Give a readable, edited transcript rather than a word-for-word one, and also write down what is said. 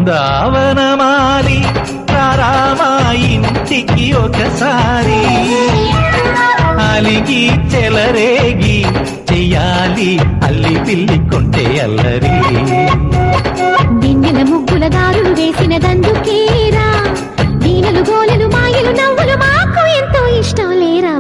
బృందావనమాలి రామా ఇంటికి ఒకసారి అలిగి చెలరేగి చెయ్యాలి అల్లి పిల్లి కొంటే అల్లరి దిన్నెల ముగ్గుల దారులు వేసిన దందుకేరా దీనలు గోలెలు మాయలు నవ్వులు మాకు ఎంతో ఇష్టం లేరా